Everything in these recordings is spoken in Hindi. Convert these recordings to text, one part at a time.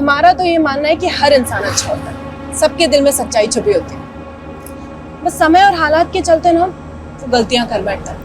हमारा तो ये मानना है कि हर इंसान अच्छा होता है, सबके दिल में सच्चाई छुपी होती है। बस समय और हालात के चलते ना वो गलतियां कर बैठता है।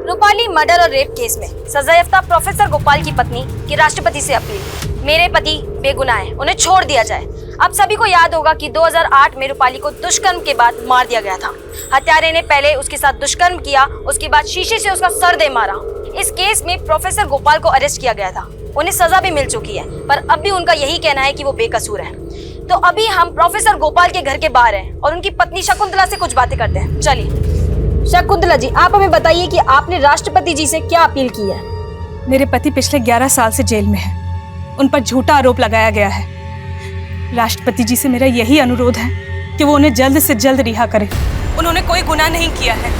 रूपाली मर्डर और रेप केस में सजायाफ्ता प्रोफेसर गोपाल की पत्नी की राष्ट्रपति से अपील। मेरे पति बेगुनाह हैं, उन्हें छोड़ दिया जाए। अब सभी को याद होगा कि 2008 में रूपाली को दुष्कर्म के बाद मार दिया गया था। हत्यारे ने पहले उसके साथ दुष्कर्म किया, उसके बाद शीशे से उसका सर दे मारा। इस केस में प्रोफेसर गोपाल को अरेस्ट किया गया था। उन्हें सजा भी मिल चुकी है, पर अब भी उनका यही कहना है कि वो बेकसूर है। तो अभी हम प्रोफेसर गोपाल के घर के बाहर हैं और उनकी पत्नी शकुंतला से कुछ बातें करते हैं। चलिए शकुंतला जी, आप हमें बताइए कि आपने राष्ट्रपति जी से क्या अपील की है। मेरे पति पिछले 11 साल से जेल में हैं। उन पर झूठा आरोप लगाया गया है। राष्ट्रपति जी से मेरा यही अनुरोध है कि वो उन्हें जल्द से जल्द रिहा करें। उन्होंने कोई गुनाह नहीं किया है।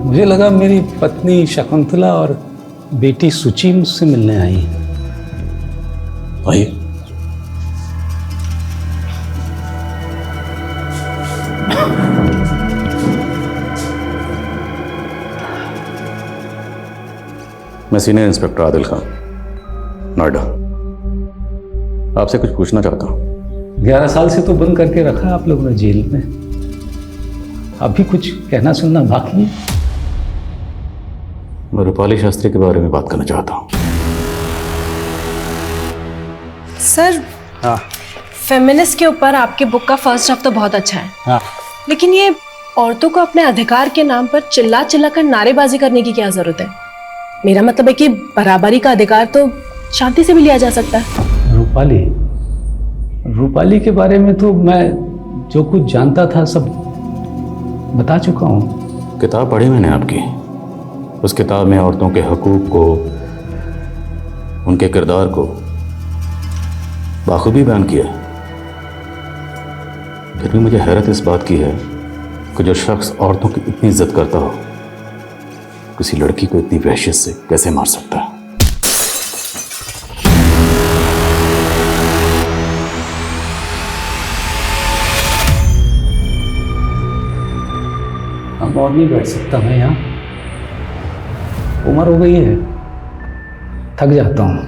मुझे लगा मेरी पत्नी शकुंतला और बेटी सुचि मुझसे मिलने आई हैं। आइए। मैं सीनियर इंस्पेक्टर आदिल खान, नोएडा। आपसे कुछ पूछना चाहता हूँ। 11 साल से तो बंद करके रखा आप लोगों ने जेल में। अभी कुछ कहना सुनना बाकी है? मैं रूपाली शास्त्री के बारे में बात करना चाहता हूँ। सर, फेमिनिस्ट के ऊपर आपके बुक का फर्स्ट ड्राफ्ट तो बहुत अच्छा है। हाँ। लेकिन ये औरतों को अपने अधिकार के नाम पर चिल्ला चिल्ला कर नारेबाजी करने की क्या जरूरत है? मेरा मतलब है कि बराबरी का अधिकार तो शांति से भी लिया जा सकता है। रूपाली के बारे में तो मैं जो कुछ जानता था सब बता चुका हूँ। किताब पढ़ी मैंने आपकी। उस किताब में औरतों के हकूक को, उनके किरदार को बाखूबी बयान किया। फिर भी मुझे हैरत इस बात की है कि जो शख्स औरतों की इतनी इज्जत करता हो, किसी लड़की को इतनी वहशत से कैसे मार सकता है। अब और नहीं बैठ सकता मैं यहाँ। उम्र हो गई है, थक जाता हूँ।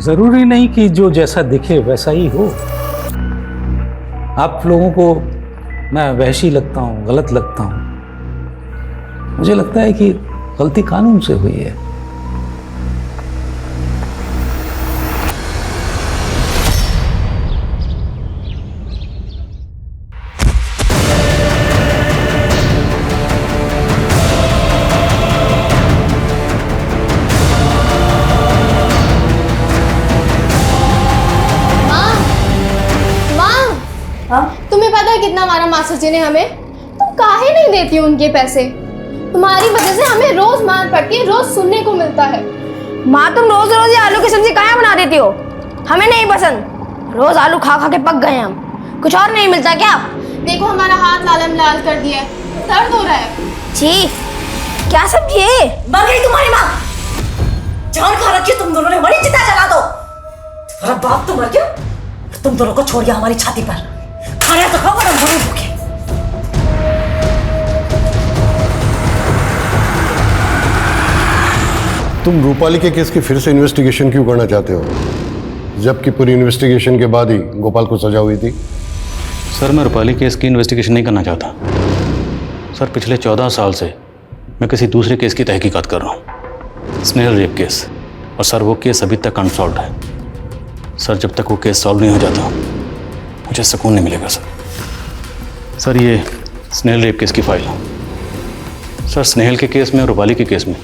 जरूरी नहीं कि जो जैसा दिखे वैसा ही हो। आप लोगों को मैं वहशी लगता हूँ, गलत लगता हूँ। मुझे लगता है कि गलती कानून से हुई है। तुम्हें पता है कितना मारा मास्टर जी ने हमें? तुम काहे नहीं देती हो उनके पैसे? तुम्हारी वजह से हमें रोज मार पड़ती है, रोज सुनने को मिलता है। माँ, तुम रोज रोज ये आलू की सब्जी कहाँ बना देती हो? हमें नहीं पसंद। रोज आलू खा खा के पक गए हम। कुछ और नहीं मिलता क्या? देखो हमारा हाथ लाल लाल कर दिया है, दर्द हो रहा है। छी, क्या सब्जी है? मर गई तुम्हारी माँ। जान खा रखी तुम दोनों ने, बड़ी चिता जला दो। तुम्हारा बाप तो मर गया, तुम दोनों को छोड़ दिया हमारी छाती पर। खाना तो खाओ, हम दोनों भूखे। तुम रूपाली के केस की फिर से इन्वेस्टिगेशन क्यों करना चाहते हो, जबकि पूरी इन्वेस्टिगेशन के बाद ही गोपाल को सजा हुई थी? सर, मैं रूपाली केस की इन्वेस्टिगेशन नहीं करना चाहता। सर, पिछले 14 साल से मैं किसी दूसरे केस की तहकीकात कर रहा हूँ, स्नेहल रेप केस। और सर, वो केस अभी तक अनसॉल्व्ड है। सर, जब तक वो केस सॉल्व नहीं हो जाता मुझे सुकून नहीं मिलेगा सर। सर ये स्नेहल रेप केस की फाइल है। सर स्नेहल के केस में और रूपाली के केस में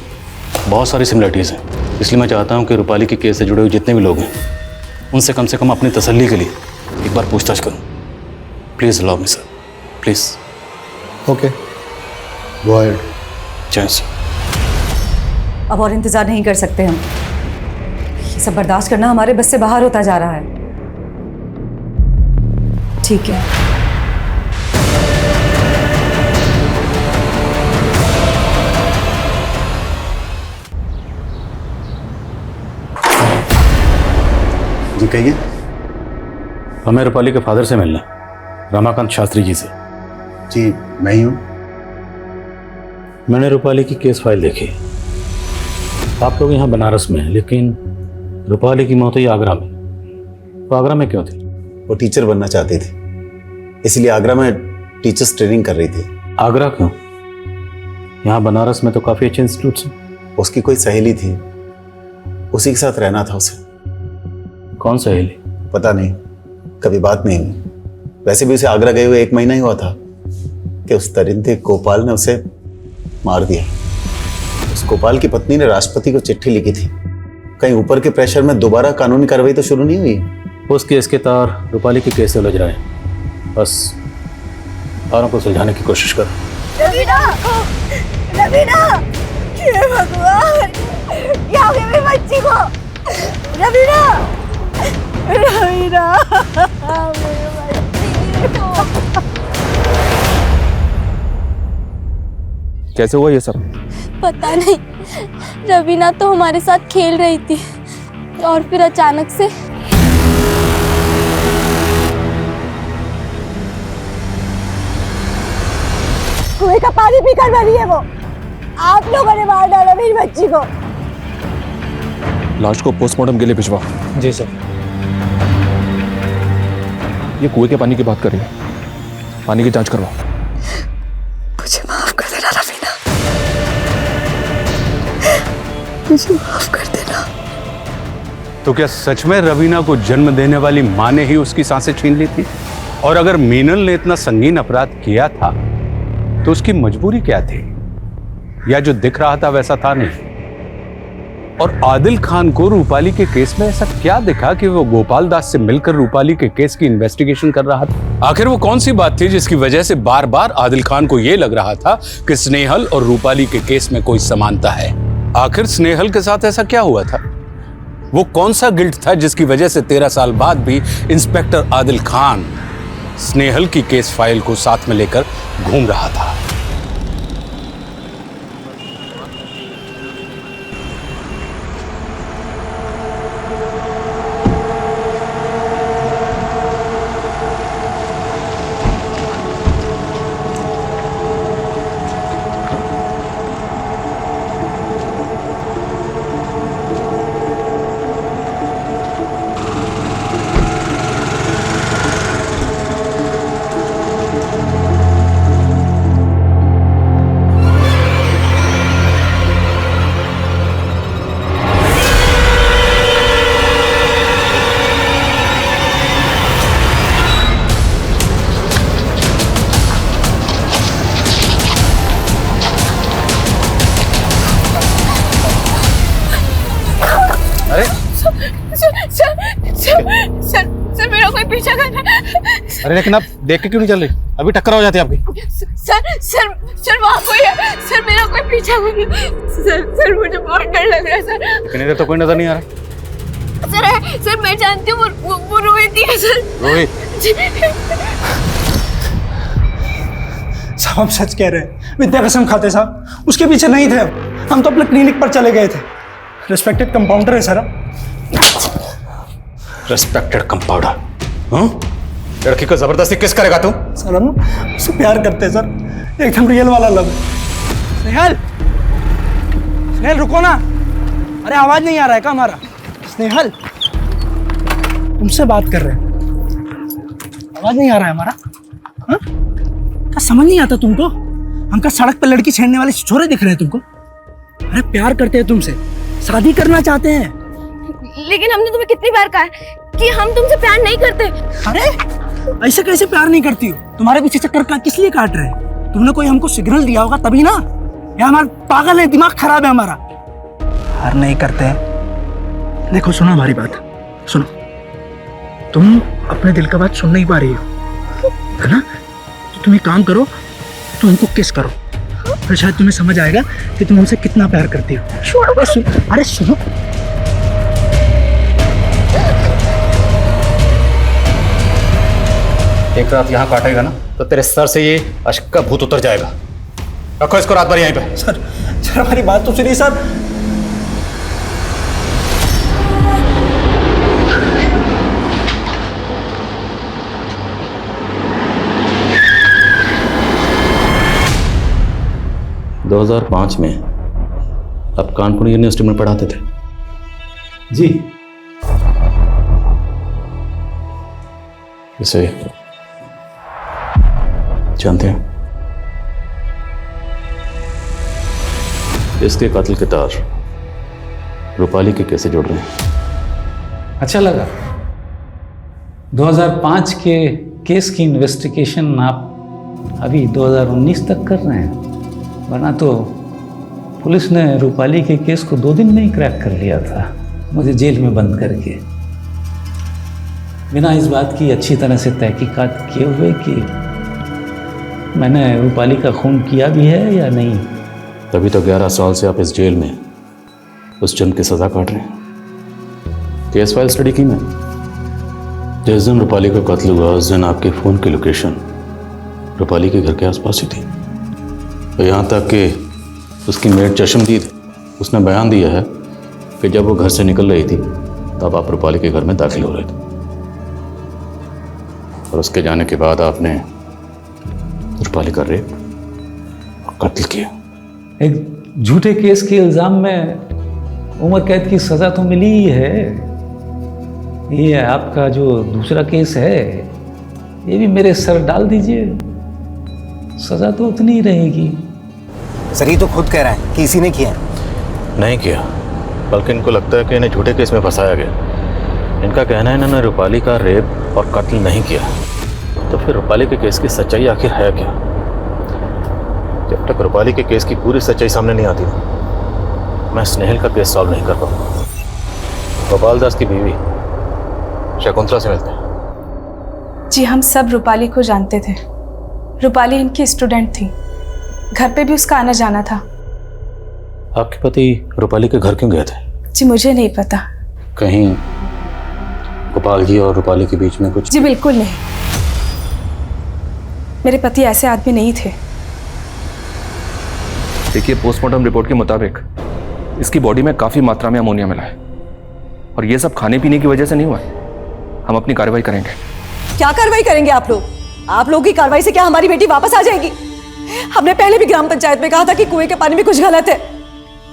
बहुत सारी सिमिलरिटीज़ हैं, इसलिए मैं चाहता हूँ कि रूपाली के केस से जुड़े हुए जितने भी लोग हैं उनसे कम से कम अपनी तसल्ली के लिए एक बार पूछताछ करूँ। Please allow me sir, please. Okay, go ahead. जय सर। अब और इंतजार नहीं कर सकते हम, ये सब बर्दाश्त करना हमारे बस से बाहर होता जा रहा है। ठीक है, जी कहिए। हमें रूपाली के फादर से मिलना, रमाकांत शास्त्री जी से। जी मैं ही हूँ। मैंने रूपाली की केस फाइल देखी। आप लोग यहाँ बनारस में हैं, लेकिन रूपाली की मौत हुई आगरा में। तो आगरा में क्यों थी? वो टीचर बनना चाहती थी, इसलिए आगरा में टीचर्स ट्रेनिंग कर रही थी। आगरा क्यों? यहाँ बनारस में तो काफ़ी अच्छे इंस्टीट्यूट्स हैं। उसकी कोई सहेली थी, उसी के साथ रहना था उसे। कौन सहेली? पता नहीं, कभी बात नहीं हुई। वैसे भी उसे आगरा गए हुए 1 महीना ही हुआ था कि उस दरिंदे गोपाल ने उसे मार दिया। उस गोपाल की पत्नी ने राष्ट्रपति को चिट्ठी लिखी थी। कहीं ऊपर के प्रेशर में दोबारा कानूनी कार्रवाई तो शुरू नहीं हुई। उस केस के तार रूपाली के केस से उलझ रहे हैं। बस तारों को सुलझाने की कोशिश करो। रवीना, रवीना, हे भगवान, यहाँ पे मेरी बच्ची को, रवीना, रवीना, मेरी बच्ची को। कैसे हुआ ये सब? पता नहीं, रवीना तो हमारे साथ खेल रही थी और फिर अचानक से कुएं का पानी पीकर मरी है वो। आप लोगों ने मार डाला मेरी बच्ची को। लाश को पोस्टमार्टम के लिए भिजवाओ। जी सर। ये कुएं के पानी की बात कर रही है, पानी की जांच करवाओ। मुझे माफ कर देना रवीना, मुझे माफ कर देना। तो क्या सच में रवीना को जन्म देने वाली माँ ने ही उसकी सांसें छीन ली थी? और अगर मीनल ने इतना संगीन अपराध किया था तो उसकी मजबूरी क्या थी? या जो दिख रहा था वैसा था नहीं? और आदिल खान को रूपाली के केस में ऐसा क्या दिखा कि वो गोपाल दास से मिलकर रूपाली के केस की इन्वेस्टिगेशन कर रहा था? आखिर वो कौन सी बात थी जिसकी वजह से बार बार आदिल खान को यह लग रहा था कि स्नेहल और रूपाली के केस में कोई समानता है? आखिर स्नेहल के साथ ऐसा क्या हुआ था? वो कौन सा गिल्ट था जिसकी वजह से 13 साल बाद भी इंस्पेक्टर आदिल खान स्नेहल की केस फाइल को साथ में लेकर घूम रहा था? सर मेरा कोई पीछा कर रहा है। अरे लेकिन आप देख के क्यों नहीं चल रही? अभी टक्कर हो जाती है आपकी। सर वहाँ कोई है। सर मेरा कोई पीछा कर रहा है। सर मुझे बहुत डर लग रहा है सर। कितनी देर तो कोई नजर नहीं आ रहा। सर मैं जानती हूँ वो रोहित ही है सर। रोहित? साहब हम सच कह रहे हैं, विद्या कसम खाते साहब, उसके पीछे नहीं थे हम तो अपने क्लिनिक पर चले गए थे। रिस्पेक्टेड कंपाउंडर है सर। Respected compounder? हाँ? लड़की को जबरदस्ती किस करेगा तू? सर हम उससे प्यार करते हैं सर, एकदम रियल वाला लव। स्नेहल, स्नेहल रुको ना। अरे आवाज नहीं आ रहा है क्या हमारा? स्नेहल तुमसे बात कर रहे हैं, आवाज नहीं आ रहा है हमारा? हाँ? क्या समझ नहीं आता तुमको? हमका सड़क पर लड़की छेड़ने वाले छोरे दिख रहे हैं तुमको? अरे प्यार करते हैं तुमसे, शादी करना चाहते हैं। लेकिन हमने तुम्हें कितनी बार कहा है कि हम तुमसे प्यार नहीं करते। अरे ऐसे कैसे प्यार नहीं करती हो? तुम्हारे पीछे चक्कर का किस लिए काट रहे हैं? तुमने कोई हमको सिग्नल दिया होगा तभी ना। या हमारा पागल है, दिमाग खराब है हमारा। प्यार नहीं करते हैं। देखो सुनो हमारी बात, सुनो। तुम अपने दिल का बात सुन नहीं पा रही हो, है ना? तो तुम एक काम करो, तुम हमको किस करो, फिर शायद तुम्हें समझ आएगा कि तुम हमसे कितना प्यार करती हो। अरे सुनो। एक रात यहाँ काटेगा ना तो तेरे सर से ये अश्क का भूत उतर जाएगा। रखो इसको रात भर यहीं पे। सर हमारी बात तो सुनिए सर। दो 2005 में आप कानपुर यूनिवर्सिटी में पढ़ाते थे? जी। इसे जानते हैं? इसके कातिल के तार रूपाली के कैसे जोड़ रहे हैं? अच्छा लगा। 2005 के केस की इन्वेस्टिगेशन आप अभी 2019 तक कर रहे हैं, वरना तो पुलिस ने रूपाली के केस को 2 दिन में ही क्रैक कर लिया था, मुझे जेल में बंद करके, बिना इस बात की अच्छी तरह से तहकीकात किए हुए कि मैंने रूपाली का खून किया भी है या नहीं। तभी तो 11 साल से आप इस जेल में उस जुर्म की सजा काट रहे हैं। केस फाइल स्टडी की मैंने। जिस दिन रूपाली का कत्ल हुआ उस दिन आपके फ़ोन की लोकेशन रूपाली के घर के आसपास ही थी। तो यहाँ तक कि उसकी मेड चशमदीद उसने बयान दिया है कि जब वो घर से निकल रही थी तब आप रूपाली के घर में दाखिल हो रहे थे, और उसके जाने के बाद आपने रूपाली का रेप और कत्ल किया। एक झूठे केस के इल्ज़ाम में उम्र कैद की सज़ा तो मिली ही है। ये आपका जो दूसरा केस है ये भी मेरे सर डाल दीजिए, सज़ा तो उतनी ही रहेगी। सर ये तो खुद कह रहा है कि इसी ने किया है। नहीं किया, बल्कि इनको लगता है कि इन्हें झूठे केस में फंसाया गया। इनका कहना है इन्होंने रूपाली का रेप और कत्ल नहीं किया। तो फिर रूपाली के केस की सच्चाई आखिर है क्या? जब तक रूपाली के केस की पूरी सच्चाई सामने नहीं आती मैं स्नेहल का केस सॉल्व नहीं कर पाऊंगा। गोपाल दास की बीवी शकुंतला से मिलते हैं। जी हम सब रूपाली को जानते थे। रूपाली इनकी स्टूडेंट थी, घर पे भी उसका आना जाना था। आपके पति रूपाली के घर क्यों गए थे? जी मुझे नहीं पता। कहीं गोपाल जी और रूपाली के बीच में कुछ? जी बिल्कुल नहीं, मेरे पति ऐसे आदमी नहीं थे। देखिए, पोस्टमार्टम रिपोर्ट के मुताबिक इसकी बॉडी में काफी मात्रा में अमोनिया मिला है, और ये सब खाने पीने की वजह से नहीं हुआ। हम अपनी कार्रवाई करेंगे। क्या कार्रवाई करेंगे आप लोग? आप लोगों की कार्रवाई से क्या हमारी बेटी वापस आ जाएगी? हमने पहले भी ग्राम पंचायत में कहा था कि कुएं के पानी में कुछ गलत है।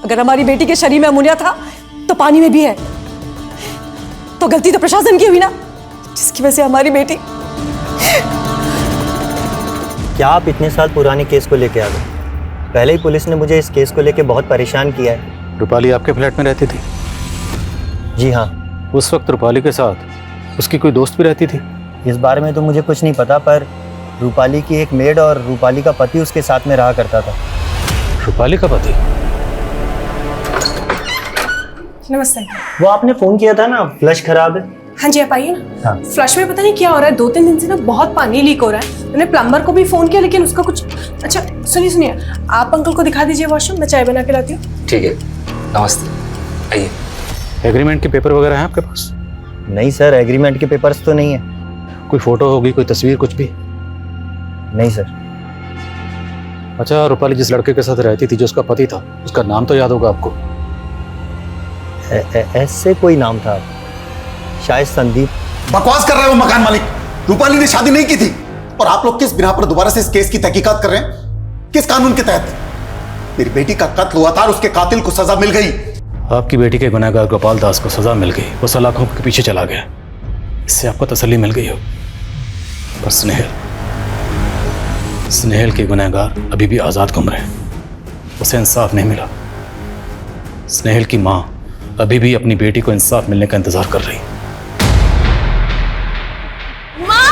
अगर हमारी बेटी के शरीर में अमोनिया था तो पानी में भी है। तो गलती तो प्रशासन की हुई ना, जिसकी वजह से हमारी बेटी। क्या आप इतने साल पुराने केस को लेके आ गए? पहले ही पुलिस ने मुझे इस केस को लेके बहुत परेशान किया है। रूपाली आपके फ्लैट में रहती थी? जी हाँ। उस वक्त रूपाली के साथ उसकी कोई दोस्त भी रहती थी? इस बारे में तो मुझे कुछ नहीं पता, पर रूपाली की एक मेड और रूपाली का पति उसके साथ में रहा करता था। रूपाली का पति? नमस्ते। वो आपने फोन किया था ना, फ्लश खराब है। हाँ जी आप आइए ना। हाँ। फ्लश में पता नहीं क्या हो रहा है, 2-3 दिन से ना बहुत पानी लीक हो रहा है। मैंने प्लम्बर को भी फोन किया लेकिन उसका कुछ। अच्छा सुनिए, आप अंकल को दिखा दीजिए वॉशरूम, मैं चाय बना के लाती हूँ। ठीक है, नमस्ते, आइए। एग्रीमेंट के पेपर वगैरह हैं आपके पास? नहीं सर, एग्रीमेंट के पेपर्स तो नहीं है। कोई फोटो होगी, कोई तस्वीर, कुछ भी? नहीं सर। अच्छा, रूपाली जिस लड़के के साथ रहती थी जो उसका पति था, उसका नाम तो याद होगा आपको? ऐसे कोई नाम था, शायद संदीप। बकवास कर रहा है वो मकान मालिक। रूपाली ने शादी नहीं की थी, और आप लोग किस बिना पर दोबारा से इस केस की तहकीकात कर रहे हैं? किस कानून के तहत? मेरी बेटी का कत्ल हुआ था और उसके कातिल को सजा मिल गई। आपकी बेटी के गुनहगार गोपाल दास को सजा मिल गई, वो सलाखों के पीछे चला गया। इससे आपको तसल्ली मिल गई हो। पर स्नेहल के गुनहगार अभी भी आजाद घूम रहे हैं, उसे इंसाफ नहीं मिला। स्नेहल की मां अभी भी अपनी बेटी को इंसाफ मिलने का इंतजार कर रही। माँ!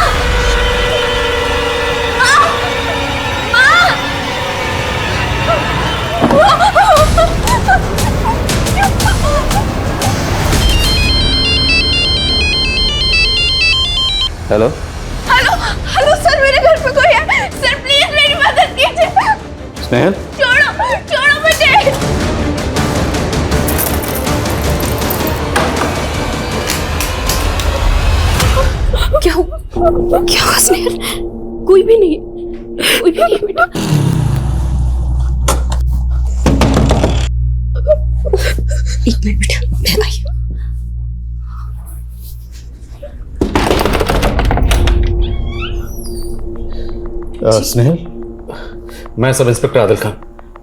हेलो हेलो हेलो सर, मेरे घर पे कोई है सर, प्लीज मेरी मदद कीजिए। स्नेहल, छोड़ो छोड़ो मुझे। क्या हुआ स्नेहल? कोई भी नहीं है, कोई भी नहीं है बेटा। एक मिनट बेटा, मैं आई। स्नेहल, मैं सब इंस्पेक्टर आदिल खान।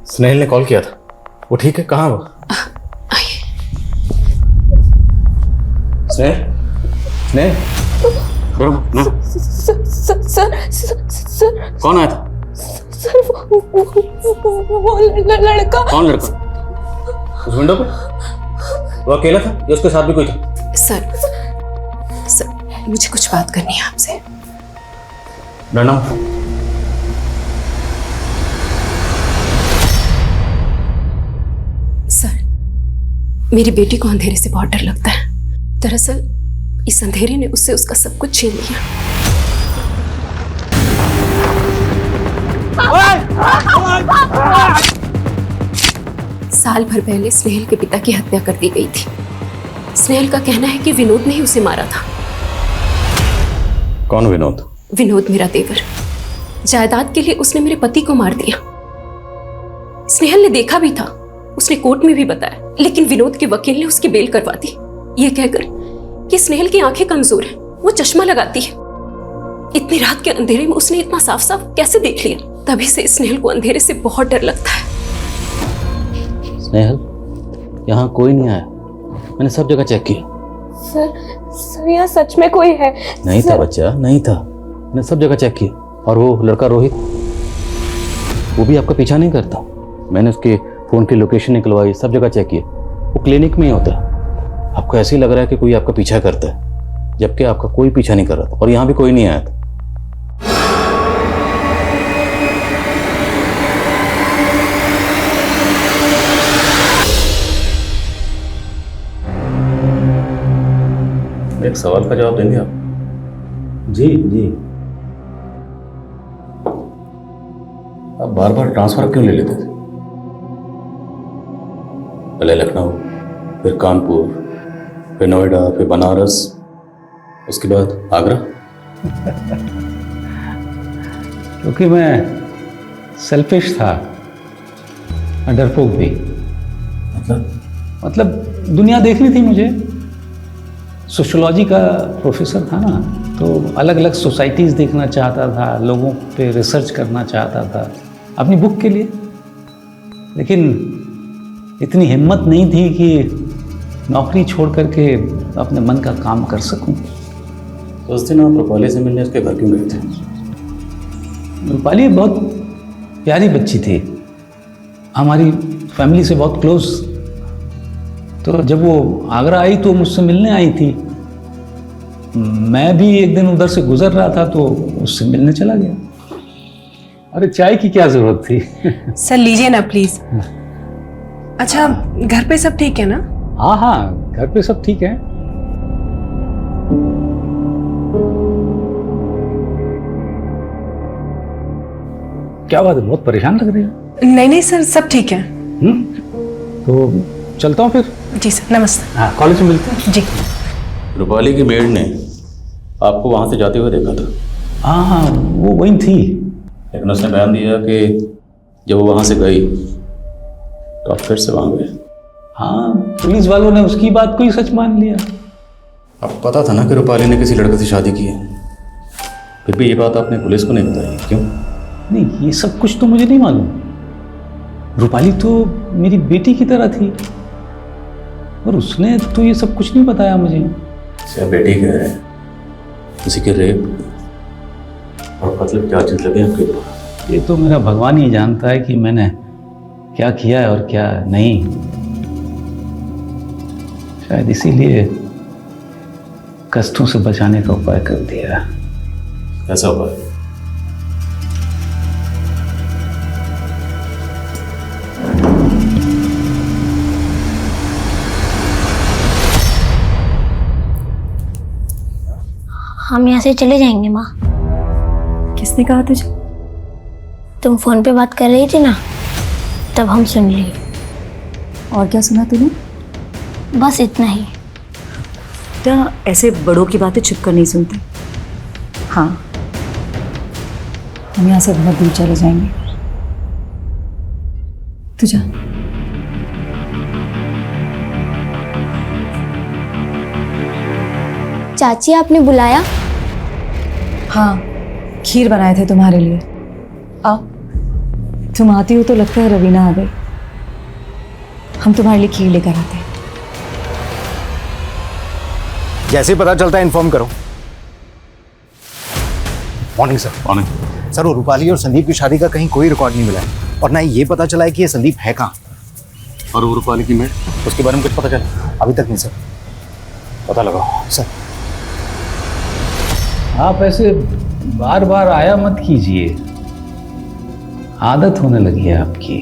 स्नेहल ने कॉल किया था, वो ठीक है? कहाँ वो? स्नेहल, स्नेहल, सर कौन आया था? सर वो लड़का। कौन लड़का? उस विंडो पर वो अकेला था या उसके साथ भी कोई था? सर मुझे कुछ बात करनी है आपसे। डरना। सर, मेरी बेटी को अंधेरे से बहुत डर लगता है। दरअसल इस अंधेरे ने उससे उसका सब कुछ छीन लिया। साल भर पहले स्नेहल के पिता की हत्या कर दी गई थी। स्नेहल का कहना है कि विनोद ने ही उसे मारा था। कौन विनोद? विनोद मेरा देवर। जायदाद के लिए उसने मेरे पति को मार दिया। स्नेहल ने देखा भी था, उसने कोर्ट में भी बताया, लेकिन विनोद के वकील ने उसकी बेल करवा दी, ये कहकर कि स्नेहल की आंखें कमजोर हैं, वो चश्मा लगाती है। इतनी रात के अंधेरे में उसने इतना साफ साफ कैसे देख लिया? तभी से स्नेहल को अंधेरे से बहुत डर लगता है। स्नेहल, यहाँ कोई नहीं आया, मैंने सब जगह चेक किया। सर यहाँ सच में कोई है? नहीं था बच्चा, नहीं था, मैंने सब जगह चेक किया। और वो लड़का रोहित, वो भी आपका पीछा नहीं करता। मैंने उसके फोन की लोकेशन निकलवाई, सब जगह चेक किया, वो क्लिनिक में ही होता है। आपको ऐसे ही लग रहा है कि कोई आपका पीछा करता है, जबकि आपका कोई पीछा नहीं कर रहा था और यहाँ भी कोई नहीं आया था। एक सवाल का जवाब देंगे आप? जी जी। आप बार बार ट्रांसफर क्यों ले लेते थे? पहले लखनऊ, फिर कानपुर, फिर नोएडा, फिर बनारस, उसके बाद आगरा। क्योंकि मैं सेल्फिश था, मैं डरपोक भी। मतलब दुनिया देखनी थी मुझे। सोशियोलॉजी का प्रोफेसर था ना, तो अलग अलग सोसाइटीज़ देखना चाहता था, लोगों पे रिसर्च करना चाहता था अपनी बुक के लिए। लेकिन इतनी हिम्मत नहीं थी कि नौकरी छोड़ करके अपने मन का काम कर सकूं। तो उस दिन आप रूपाली से मिलने उसके घर क्यों गए थे? रूपाली बहुत प्यारी बच्ची थी, हमारी फैमिली से बहुत क्लोज। तो जब वो आगरा आई तो मुझसे मिलने आई थी। मैं भी एक दिन उधर से गुजर रहा था तो उससे मिलने चला गया। अरे चाय की क्या जरूरत थी? सर लीजिए ना प्लीज। अच्छा, घर पे सब ठीक है ना? हाँ हाँ, घर पे सब ठीक है। क्या बात है, बहुत परेशान लग रही है। नहीं नहीं सर, सब ठीक है। तो चलता हूँ फिर। जी सर, नमस्ते। हाँ, कॉलेज में मिलते हैं। जी। रूपाली की मेड ने आपको वहां से जाते हुए देखा था। हाँ हाँ, वो वही थी। लेकिन उसने बयान दिया कि जब वो वहां से गई तो आप फिर से वहां गए। हाँ, पुलिस वालों ने उसकी बात को ही सच मान लिया। आपको पता था ना कि रूपाली ने किसी लड़के से शादी की है, फिर भी ये बात आपने पुलिस को नहीं बताई, क्यों? नहीं, ये सब कुछ तो मुझे नहीं मालूम। रूपाली तो मेरी बेटी की तरह थी और उसने तो ये सब कुछ नहीं बताया मुझे। क्या बेटी कह रहे हैं? किसी के रेप और कत्ल चार्जेस लगे आपके ऊपर? ये तो मेरा भगवान ही जानता है कि मैंने क्या किया है और क्या नहीं। शायद इसीलिए कष्टों से बचाने का उपाय कर दिया। ऐसा उपाय? हम यहाँ से चले जाएंगे माँ। किसने कहा तुझे? तुम फोन पे बात कर रही थी ना, तब हम सुन लिए। और क्या सुना तूने? बस इतना ही। बेटा ऐसे बड़ों की बातें छुप कर नहीं सुनते। हाँ, हम यहाँ से बहुत दूर चले जाएंगे। तू जा। चाची आपने बुलाया? हाँ, खीर बनाए थे तुम्हारे लिए। आओ, तुम आती हो तो लगता है रवीना आ गई। हम तुम्हारे लिए खीर लेकर आते हैं। जैसे ही पता चलता है इन्फॉर्म करो। Morning sir. मॉर्निंग सर, वो रूपाली और संदीप की शादी का कहीं कोई रिकॉर्ड नहीं मिला है और ना ही ये पता चला है कि ये संदीप है कहाँ। और वो रूपाली की मेड, उसके बारे में कुछ पता चला? अभी तक नहीं सर। पता लगाओ सर। आप ऐसे बार बार आया मत कीजिए, आदत होने लगी है आपकी।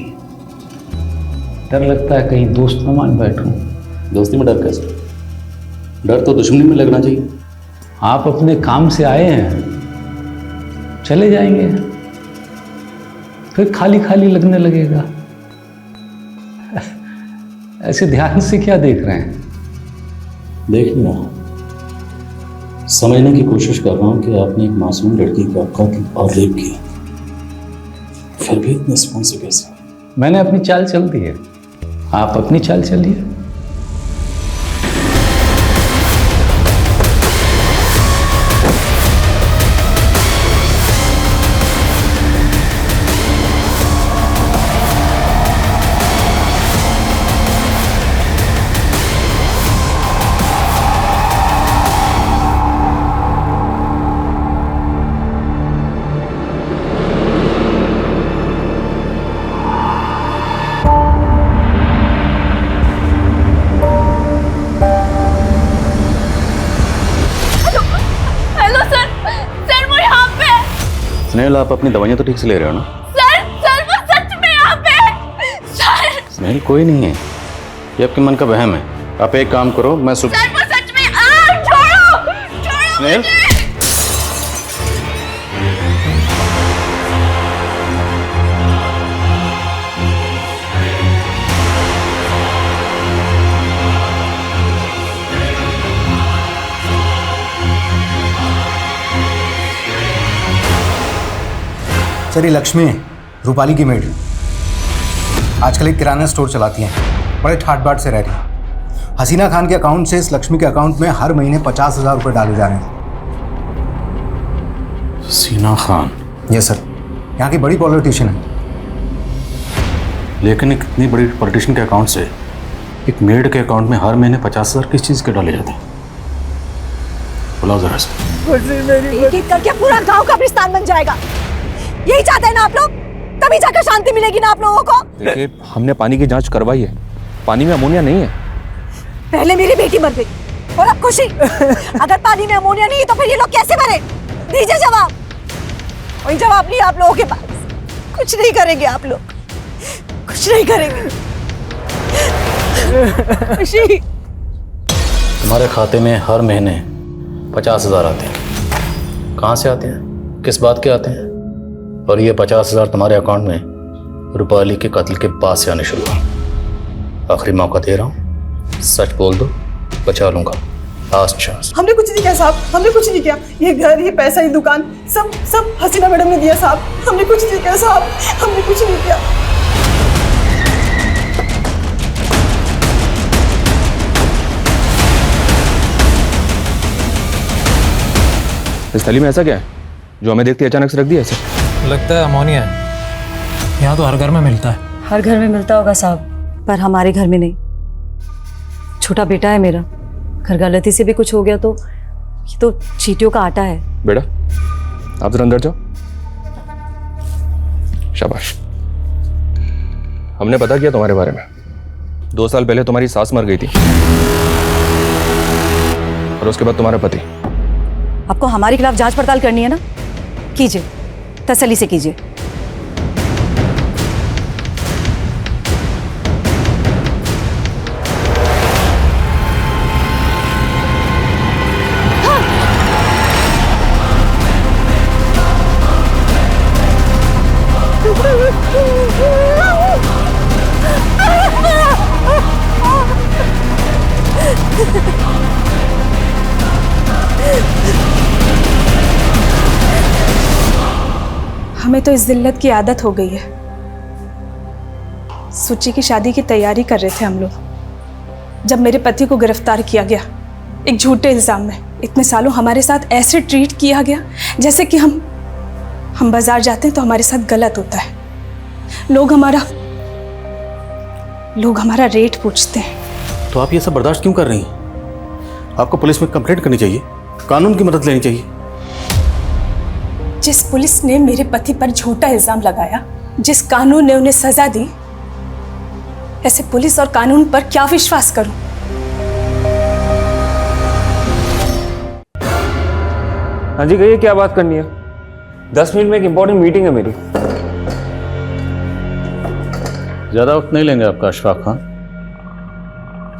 डर लगता है कहीं दोस्त न मान बैठूं। दोस्ती में डर कैसे? डर तो दुश्मनी में लगना चाहिए। आप अपने काम से आए हैं, चले जाएंगे फिर खाली खाली लगने लगेगा। ऐसे ध्यान से क्या देख रहे हैं? देख लिया, समझने की कोशिश कर रहा हूं कि आपने एक मासूम लड़की का कत्ल और रेप किया, फिर भी इतने सुकून से कैसे? मैंने अपनी चाल चल दी है, आप अपनी चाल चलिए। स्नेहल, आप अपनी दवाइयाँ तो ठीक से ले रहे हो ना? सर वो सच में यहाँ पे। सर स्नेहल, कोई नहीं है, ये आपके मन का वहम है। आप एक काम करो, मैं सर वो सच में। छोड़ो स्नेहल, सर, ये लक्ष्मी है, रूपाली की मेड। आजकल एक किराना स्टोर चलाती हैं, बड़े ठाट बाट से रह रही हैं। हसीना खान के अकाउंट से इस लक्ष्मी के अकाउंट में हर महीने 50,000 रुपये डाले जा रहे हैं। हसीना खान? यस सर, यहाँ की बड़ी पॉलिटिशियन है। लेकिन एक इतनी बड़ी पॉलिटिशियन के अकाउंट से एक मेड के अकाउंट में हर महीने 50,000 किस चीज़ के डाले जाते हैं? बुलाओ जरा से। एक एक करके पूरा गांव का कब्रिस्तान बन जाएगा। यही चाहते हैं ना आप लोग? तभी जाकर शांति मिलेगी ना आप लोगों को? देखिए, हमने पानी की जांच करवाई है, पानी में अमोनिया नहीं है। पहले मेरी बेटी मर गई और अब खुशी। अगर पानी में अमोनिया नहीं तो फिर ये लोग कैसे मरे? दीजिए जवाब। वही जवाब नहीं आप लोगों के पास। कुछ नहीं करेंगे आप लोग, कुछ नहीं करेंगे। खुशी, तुम्हारे खाते में हर महीने 50,000 आते हैं। कहाँ से आते हैं, किस बात के आते हैं? और ये 50,000 तुम्हारे अकाउंट में रूपाली के कत्ल के बाद से आने शुरू हुआ। आखिरी मौका दे रहा हूँ, सच बोल दो, बचा लूंगा। Last chance. हमने कुछ नहीं किया साहब, हमने कुछ नहीं किया। ये घर, ये पैसा, ये दुकान, सब हसीना मैडम ने दिया साहब। हमने कुछ नहीं किया साहब, हमने कुछ नहीं किया। इस थैली में ऐसा क्या है जो हमें देखते अचानक से रख दिया ऐसे? लगता है अमोनिया है। यहाँ तो हर घर में मिलता है। हर घर में मिलता होगा साहब, पर हमारे घर में नहीं। छोटा बेटा है मेरा, घर गलती से भी कुछ हो गया तो ये तो चींटियों का आटा है। बेटा, आप जरा अंदर जाओ। शाबाश। हमने पता किया तुम्हारे बारे में। 2 साल पहले तुम्हारी सास मर गई थी और उसके बाद तुम्हारा पति। आपको हमारे खिलाफ जांच पड़ताल करनी है ना? कीजिए, तसल्ली से कीजिए। हमें तो इस जिल्लत की आदत हो गई है। सुची की शादी की तैयारी कर रहे थे हम लोग जब मेरे पति को गिरफ्तार किया गया एक झूठे इल्जाम में। इतने सालों हमारे साथ ऐसे ट्रीट किया गया जैसे कि हम बाजार जाते हैं तो हमारे साथ गलत होता है। लोग हमारा रेट पूछते हैं। तो आप ये सब बर्दाश्त क्यों कर रही हैं? आपको पुलिस में कंप्लेंट करनी चाहिए, कानून की मदद लेनी चाहिए। जिस पुलिस ने मेरे पति पर झूठा इल्जाम लगाया, जिस कानून ने उन्हें सजा दी, ऐसे पुलिस और कानून पर क्या विश्वास करूं? हाँ जी कहिए, क्या बात करनी है? 10 मिनट में एक इंपॉर्टेंट मीटिंग है मेरी। ज्यादा वक्त नहीं लेंगे आपका अशफाक खान,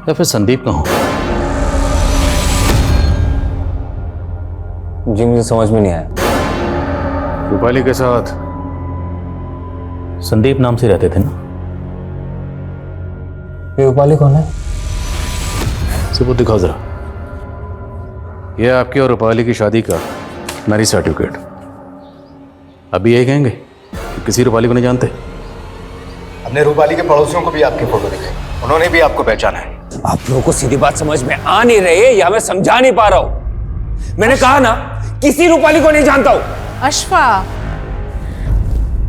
या फिर संदीप कहूं? जी मुझे समझ में नहीं आया। रूपाली के साथ संदीप नाम से रहते थे ना? ये रूपाली कौन है? सबूत दिखाओ जरा। यह आपकी और रूपाली की शादी का मैरिज सर्टिफिकेट। अभी यही कहेंगे कि किसी रूपाली को नहीं जानते? हमने रूपाली के पड़ोसियों को भी आपकी फोटो दिखाई, उन्होंने भी आपको पहचाना है। आप लोगों को सीधी बात समझ में आ नहीं रही है या मैं समझा नहीं पा रहा हूं? मैंने कहा ना किसी रूपाली को नहीं जानता हूं। अशफा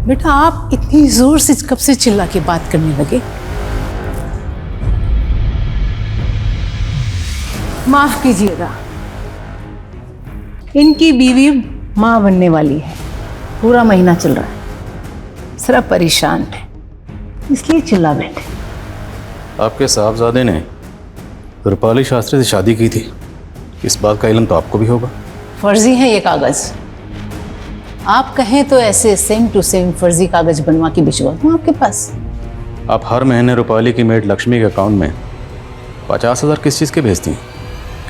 बेटा, आप इतनी जोर से कब से चिल्ला के बात करने लगे? माफ कीजिएगा, इनकी बीवी मां बनने वाली है। पूरा महीना चल रहा है, सिर्फ परेशान है इसलिए चिल्ला बैठे। आपके साहबजादे ने रूपाली शास्त्री से शादी की थी, इस बात का इल्म तो आपको भी होगा। फर्जी है ये कागज। आप कहें तो ऐसे सेम टू सेम फर्जी कागज बनवा के भिजवा दूं आपके पास। आप हर महीने रूपाली की मेड लक्ष्मी के अकाउंट में 50,000 किस चीज़ के भेजती हैं?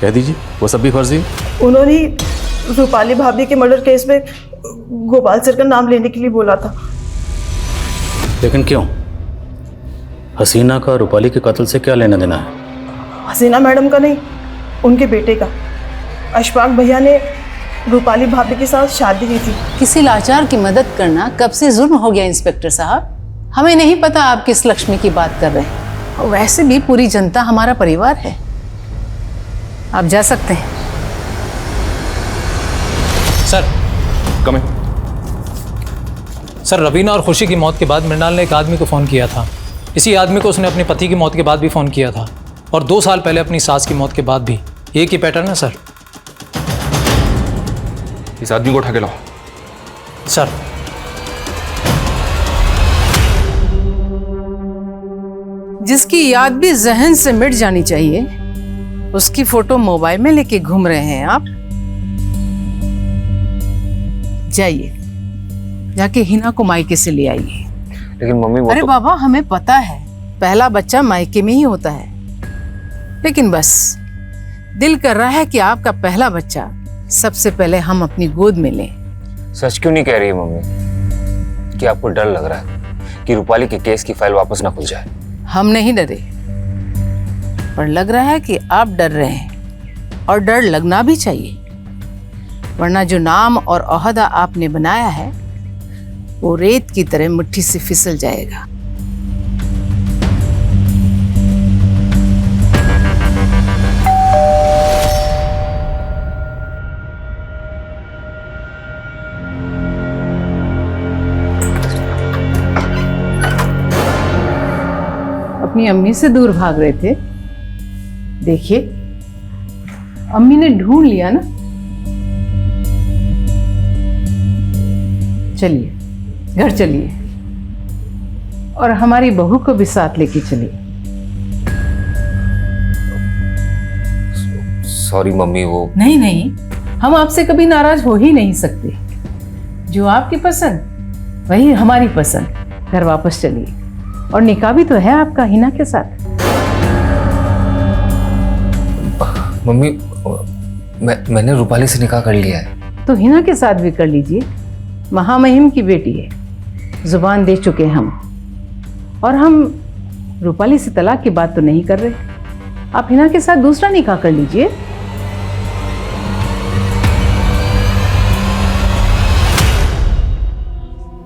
कह दीजिए, वो सब भी फर्जी है। उन्होंने रूपाली भाभी के मर्डर केस में गोपाल सर का नाम लेने के लिए बोला था। लेकिन क्यों? हसीना का रूपाली के कत्ल से क्या लेना देना है? हसीना मैडम का नहीं, उनके बेटे का। अशफाक भैया ने रूपाली भाभी के साथ शादी की थी। किसी लाचार की मदद करना कब से जुर्म हो गया इंस्पेक्टर साहब? हमें नहीं पता आप किस लक्ष्मी की बात कर रहे हैं। और वैसे भी पूरी जनता हमारा परिवार है। आप जा सकते हैं। सर कम इन। सर, रवीना और खुशी की मौत के बाद मृणाल ने एक आदमी को फ़ोन किया था। इसी आदमी को उसने अपने पति की मौत के बाद भी फ़ोन किया था, और 2 साल पहले अपनी सास की मौत के बाद भी। एक ही पैटर्न है सर। इस आदमी को उठा के लाओ। सर जिसकी याद भी जहन से मिट जानी चाहिए, उसकी फोटो मोबाइल में लेके घूम रहे हैं आप। जाइए, जाके हिना को मायके से ले आइए। लेकिन मम्मी वो अरे तो... बाबा, हमें पता है पहला बच्चा मायके में ही होता है, लेकिन बस दिल कर रहा है कि आपका पहला बच्चा सबसे पहले हम अपनी गोद में लें। सच क्यों नहीं कह रही है मम्मी कि आपको डर लग रहा है कि रूपाली के केस की फाइल वापस ना खुल जाए? हम नहीं डरे, पर लग रहा है कि आप डर रहे हैं, और डर लगना भी चाहिए, वरना जो नाम और ओहदा आपने बनाया है वो रेत की तरह मुट्ठी से फिसल जाएगा। अपनी अम्मी से दूर भाग रहे थे, देखिए अम्मी ने ढूंढ लिया ना। चलिए घर चलिए, और हमारी बहू को भी साथ लेके चलिए। सॉरी मम्मी, वो नहीं नहीं, हम आपसे कभी नाराज हो ही नहीं सकते। जो आपकी पसंद वही हमारी पसंद। घर वापस चलिए, और निकाह भी तो है आपका हिना के साथ। मम्मी मैंने रूपाली से निकाह कर लिया है। तो हिना के साथ भी कर लीजिए, महामहिम की बेटी है, जुबान दे चुके हम। और हम रूपाली से तलाक की बात तो नहीं कर रहे। आप हिना के साथ दूसरा निकाह कर लीजिए।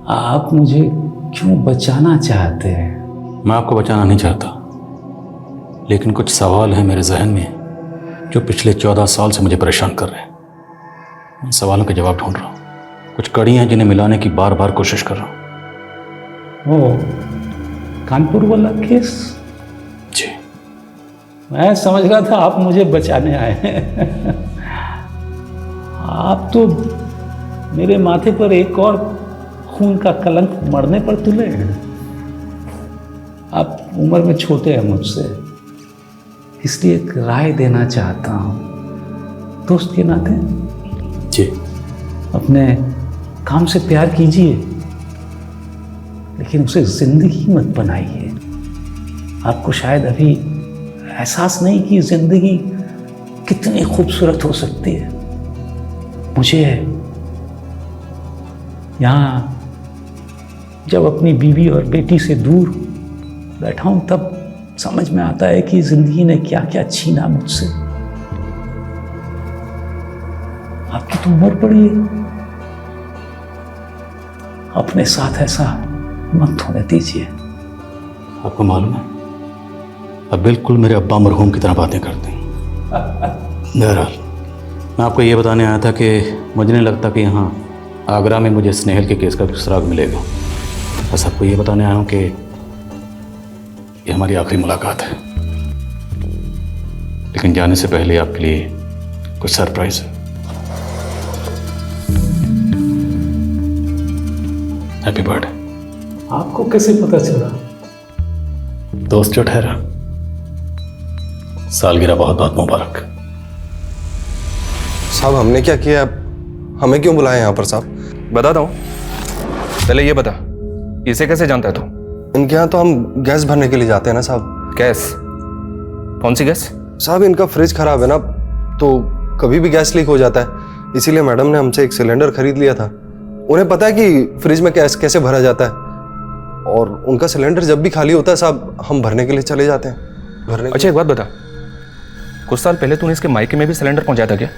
आप मुझे क्यों बचाना चाहते हैं? मैं आपको बचाना नहीं चाहता, लेकिन कुछ सवाल हैं मेरे जहन में जो पिछले 14 साल से मुझे परेशान कर रहे हैं। उन सवालों के जवाब ढूंढ रहा हूँ। कुछ कड़ी हैं जिन्हें मिलाने की बार बार कोशिश कर रहा हूँ। ओ, कानपुर वाला केस? जी। मैं समझ रहा था आप मुझे बचाने आए हैं। आप तो मेरे माथे पर एक और खून का कलंक मरने पर तुले हैं। आप उम्र में छोटे हैं मुझसे, इसलिए एक राय देना चाहता हूँ दोस्त के नाते। जी। अपने काम से प्यार कीजिए, लेकिन उसे जिंदगी मत बनाइए। आपको शायद अभी एहसास नहीं कि जिंदगी कितनी खूबसूरत हो सकती है। मुझे यहाँ जब अपनी बीवी और बेटी से दूर बैठा हूं तब समझ में आता है कि जिंदगी ने क्या क्या छीना मुझसे। आपकी तो उम्र बड़ी है, अपने साथ ऐसा मत होने दीजिए। आपको मालूम है, अब बिल्कुल मेरे अब्बा मरहूम की तरह बातें करते हैं। बहरहाल मैं आपको ये बताने आया था कि मुझे नहीं लगता कि यहाँ आगरा में मुझे स्नेहल के केस का सुराग मिलेगा। बस आपको ये बताने आया हूँ कि ये हमारी आखिरी मुलाकात है, लेकिन जाने से पहले आपके लिए कुछ सरप्राइज है। Happy birthday. आपको कैसे पता चला? दोस्त जो ठहरा, सालगिरह बहुत बहुत मुबारक। साहब हमने क्या किया, हमें क्यों बुलाया यहाँ पर साहब? बताता हूँ, पहले ये बता, इसे कैसे जानता है तू? इनके यहाँ तो हम गैस भरने के लिए जाते हैं ना साहब। गैस? कौन सी गैस? साहब इनका फ्रिज खराब है ना, तो कभी भी गैस लीक हो जाता है, इसीलिए मैडम ने हमसे एक सिलेंडर खरीद लिया था। उन्हें पता है कि फ्रिज में गैस कैसे भरा जाता है, और उनका सिलेंडर जब भी खाली होता है साहब हम भरने के लिए चले जाते हैं। भरने अच्छा एक बात बता, कुछ साल पहले तूने इसके मायके में भी सिलेंडर पहुंचाया था क्या?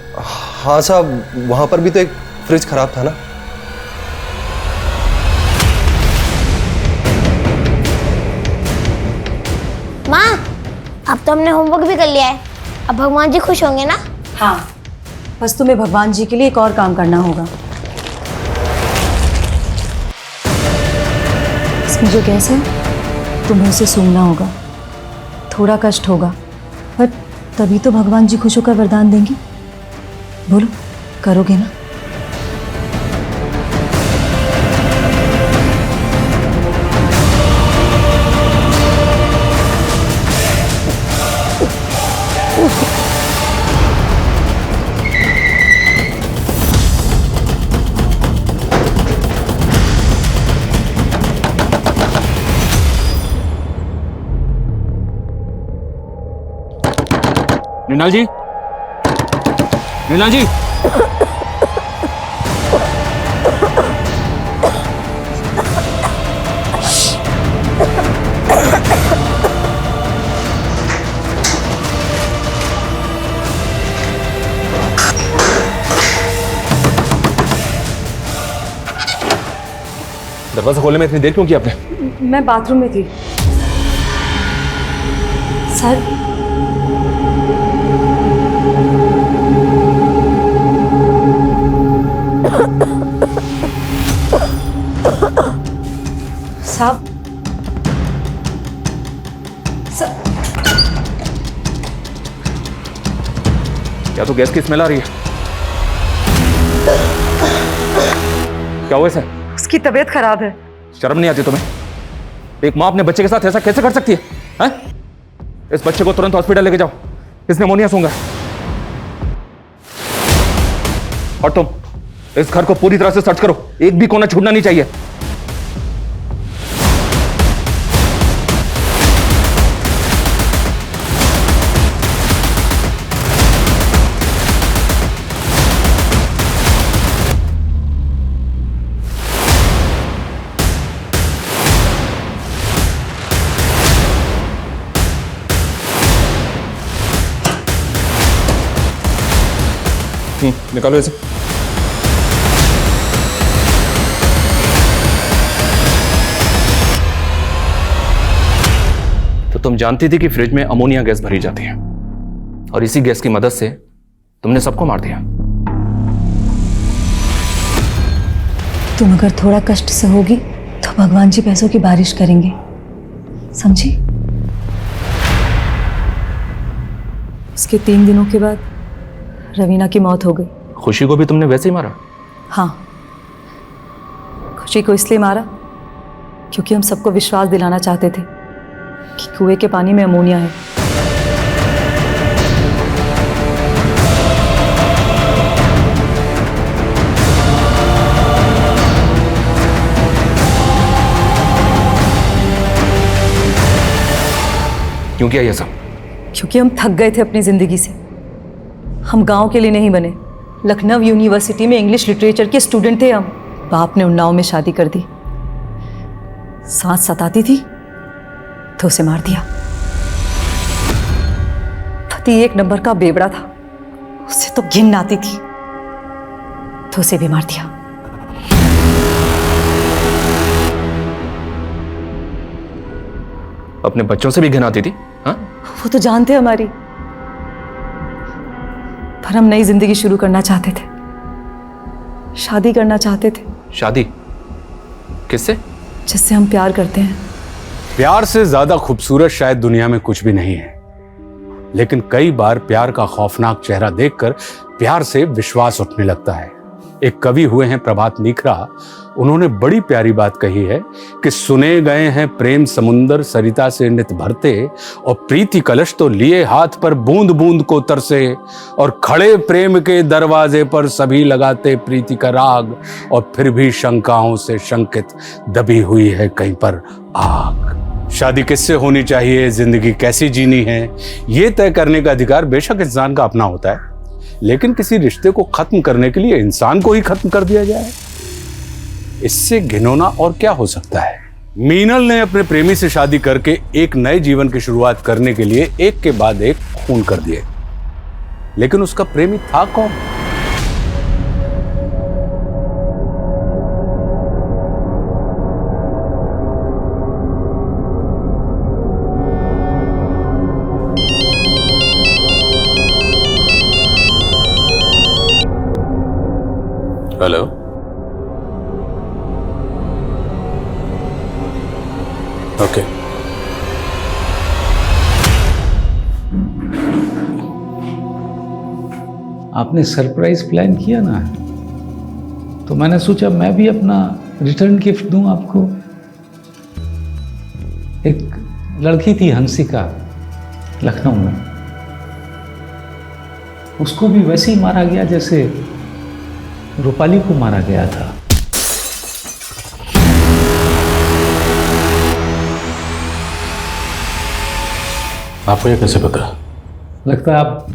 हाँ साहब, वहां पर भी तो एक फ्रिज खराब था ना। माँ, अब तो हमने होमवर्क भी कर लिया है, अब भगवान जी खुश होंगे ना? हाँ, बस तुम्हें भगवान जी के लिए एक और काम करना होगा। इसमें जो गैस है तुम्हें उसे सूंघना होगा। थोड़ा कष्ट होगा, पर तभी तो भगवान जी खुश होकर वरदान देंगे। बोलो, करोगे ना? मृणाल जी, मृणाल जी, दरवाजा खोलने में इतनी देर क्यों की आपने? मैं बाथरूम में थी सर। साहब, क्या तो गैस की स्मेल आ रही है? क्या हुआ इसे? उसकी तबीयत खराब है। शर्म नहीं आती तुम्हें? एक माँ अपने बच्चे के साथ ऐसा कैसे कर सकती है? हैं? इस बच्चे को तुरंत हॉस्पिटल लेके जाओ, इसने निमोनिया सूंघा। और तुम इस घर को पूरी तरह से सर्च करो, एक भी कोना छूटना नहीं चाहिए। निकालो इसे। तुम जानती थी कि फ्रिज में अमोनिया गैस भरी जाती है और इसी गैस की मदद से तुमने सबको मार दिया। तुम अगर थोड़ा कष्ट सहोगी तो भगवान जी पैसों की बारिश करेंगे, समझी? उसके 3 दिनों के बाद रवीना की मौत हो गई। खुशी को भी तुमने वैसे ही मारा? हाँ, खुशी को इसलिए मारा क्योंकि हम सबको विश्वास दिलाना चाहते थे कि कुएं के पानी में अमोनिया है। क्यों किया ये सब? क्योंकि हम थक गए थे अपनी जिंदगी से। हम गांव के लिए नहीं बने, लखनऊ यूनिवर्सिटी में इंग्लिश लिटरेचर के स्टूडेंट थे हम। बाप ने उन्नाव में शादी कर दी, सांस सताती थी तो उसे मार दिया। पति 1 नंबर का बेवड़ा था, उसे तो घिन आती थी तो उसे भी मार दिया। अपने बच्चों से भी घिन आती थी? हाँ, वो तो जानते हमारी, पर हम नई जिंदगी शुरू करना चाहते थे, शादी करना चाहते थे। शादी किससे? जिससे हम प्यार करते हैं। प्यार से ज्यादा खूबसूरत शायद दुनिया में कुछ भी नहीं है, लेकिन कई बार प्यार का खौफनाक चेहरा देखकर प्यार से विश्वास उठने लगता है। एक कवि हुए हैं प्रभात लीखरा, उन्होंने बड़ी प्यारी बात कही है कि सुने गए हैं प्रेम समुंदर सरिता से नित भरते, और प्रीति कलश तो लिए हाथ पर बूंद बूंद को तरसे, और खड़े प्रेम के दरवाजे पर सभी लगाते प्रीति का राग, और फिर भी शंकाओं से शंकित दबी हुई है कहीं पर आग। शादी किससे होनी चाहिए, जिंदगी कैसी जीनी है, ये तय करने का अधिकार बेशक इंसान का अपना होता है, लेकिन किसी रिश्ते को खत्म करने के लिए इंसान को ही खत्म कर दिया जाए, इससे घिनौना और क्या हो सकता है। मीनल ने अपने प्रेमी से शादी करके एक नए जीवन की शुरुआत करने के लिए एक के बाद एक खून कर दिए, लेकिन उसका प्रेमी था कौन? Hello, okay. आपने सरप्राइज प्लान किया ना, तो मैंने सोचा मैं भी अपना रिटर्न गिफ्ट दूं आपको। एक लड़की थी हंसिका, लखनऊ में, उसको भी वैसे ही मारा गया जैसे रूपाली को मारा गया था। आपको ये कैसे पता? लगता है आप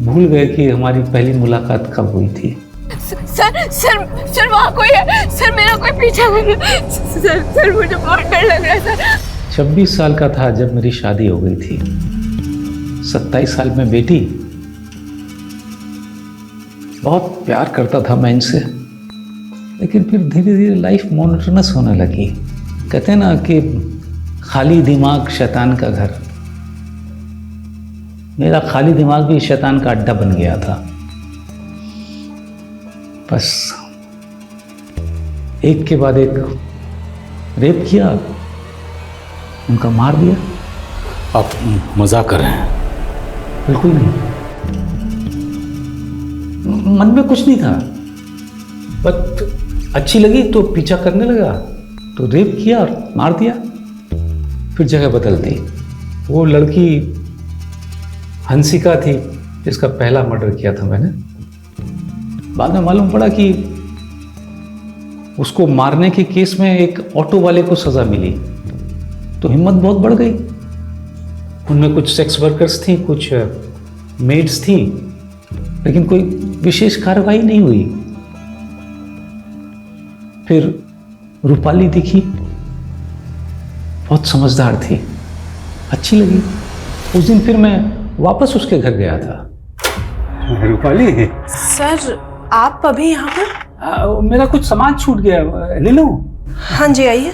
भूल गए कि हमारी पहली मुलाकात कब हुई थी। सर वहाँ कोई है, सर मेरा कोई पीछा कर रहा है, सर मुझे बहुत डर लग रहा है सर। 26 साल का था जब मेरी शादी हो गई थी, 27 साल में बेटी। बहुत प्यार करता था मैं इनसे, लेकिन फिर धीरे धीरे लाइफ मोनोटोनस होने लगी। कहते हैं ना कि खाली दिमाग शैतान का घर। मेरा खाली दिमाग भी शैतान का अड्डा बन गया था। बस एक के बाद एक रेप किया, उनका मार दिया। आप मजाक कर रहे हैं? बिल्कुल नहीं, मन में कुछ नहीं था, बट अच्छी लगी तो पीछा करने लगा, तो रेप किया और मार दिया। फिर जगह बदल दी। वो लड़की हंसिका थी जिसका पहला मर्डर किया था मैंने। बाद में मालूम पड़ा कि उसको मारने के केस में एक ऑटो वाले को सजा मिली, तो हिम्मत बहुत बढ़ गई। उनमें कुछ सेक्स वर्कर्स थी, कुछ मेड्स थी, लेकिन कोई विशेष कार्रवाई नहीं हुई। फिर रूपाली दिखी, बहुत समझदार थी, अच्छी लगी। उस दिन फिर मैं वापस उसके घर गया था। रूपाली, सर आप अभी यहाँ पर? मेरा कुछ सामान छूट गया, ले लो। हाँ जी आइए।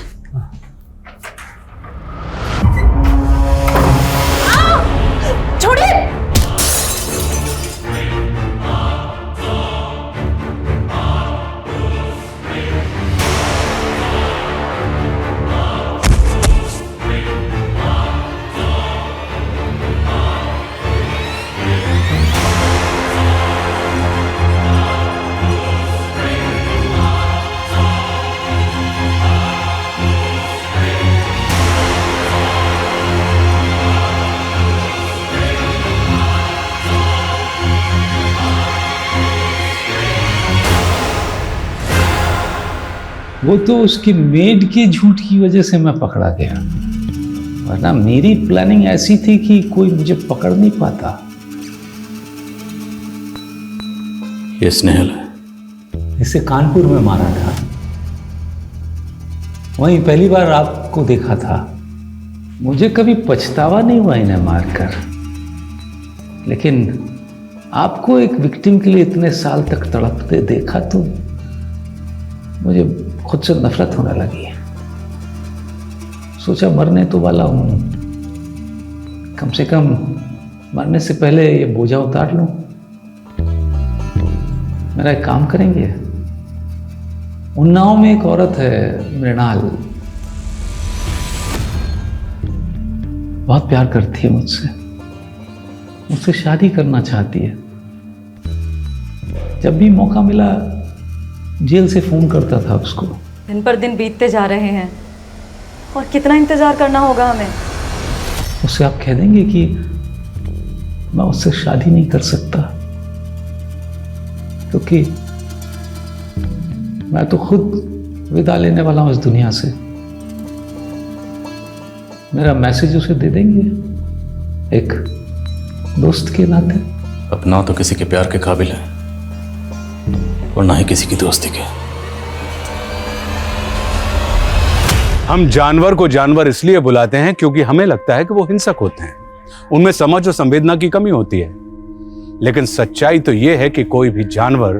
वो तो उसकी मेड के झूठ की वजह से मैं पकड़ा गया, वरना मेरी प्लानिंग ऐसी थी कि कोई मुझे पकड़ नहीं पाता। ये स्नेहल है। इसे कानपुर में मारा था, वहीं पहली बार आपको देखा था। मुझे कभी पछतावा नहीं हुआ इन्हें मारकर, लेकिन आपको एक विक्टिम के लिए इतने साल तक तड़पते देखा तो मुझे खुद से नफरत होने लगी। सोचा मरने तो वाला हूं, कम से कम मरने से पहले ये बोझा उतार लूं। मेरा एक काम करेंगे? उन्नाव में एक औरत है मृणाल, बहुत प्यार करती है मुझसे शादी करना चाहती है। जब भी मौका मिला जेल से फोन करता था उसको। दिन पर दिन बीतते जा रहे हैं और कितना इंतजार करना होगा हमें। उससे आप कह देंगे कि मैं उससे शादी नहीं कर सकता, क्योंकि मैं तो खुद विदा लेने वाला हूं इस दुनिया से। मेरा मैसेज उसे दे देंगे एक दोस्त के नाते। अपना तो किसी के प्यार के काबिल है और ना ही किसी की दोस्ती के। हम जानवर को जानवर इसलिए बुलाते हैं क्योंकि हमें लगता है कि वो हिंसक होते हैं, उनमें समझ और संवेदना की कमी होती है। लेकिन सच्चाई तो यह है कि कोई भी जानवर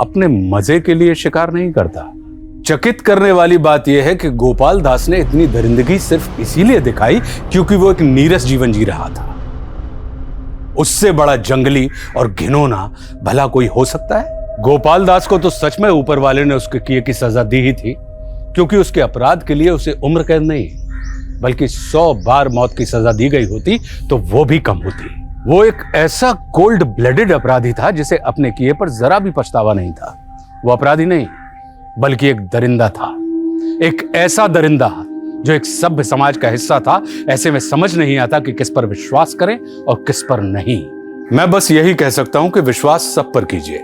अपने मजे के लिए शिकार नहीं करता। चकित करने वाली बात यह है कि गोपाल दास ने इतनी दरिंदगी सिर्फ इसीलिए दिखाई क्योंकि वो एक नीरस जीवन जी रहा था। उससे बड़ा जंगली और घिनौना भला कोई हो सकता है? गोपाल दास को तो सच में ऊपर वाले ने उसके किए की सजा दी ही थी, क्योंकि उसके अपराध के लिए उसे उम्र कैद नहीं बल्कि 100 बार मौत की सजा दी गई होती तो वो भी कम होती। वो एक ऐसा कोल्ड ब्लडेड अपराधी था जिसे अपने किए पर जरा भी पछतावा नहीं था। वो अपराधी नहीं बल्कि एक दरिंदा था, एक ऐसा दरिंदा जो एक सभ्य समाज का हिस्सा था। ऐसे में समझ नहीं आता कि किस पर विश्वास करें और किस पर नहीं। मैं बस यही कह सकता हूं कि विश्वास सब पर कीजिए,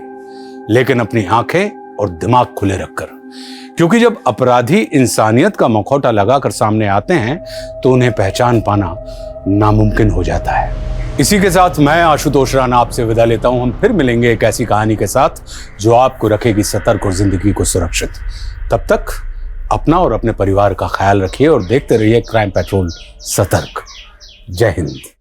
लेकिन अपनी आंखें और दिमाग खुले रखकर, क्योंकि जब अपराधी इंसानियत का मुखौटा लगाकर सामने आते हैं तो उन्हें पहचान पाना नामुमकिन हो जाता है। इसी के साथ मैं आशुतोष राणा आपसे विदा लेता हूं। हम फिर मिलेंगे एक ऐसी कहानी के साथ जो आपको रखेगी सतर्क और जिंदगी को सुरक्षित। तब तक अपना और अपने परिवार का ख्याल रखिए और देखते रहिए क्राइम पेट्रोल सतर्क। जय हिंद।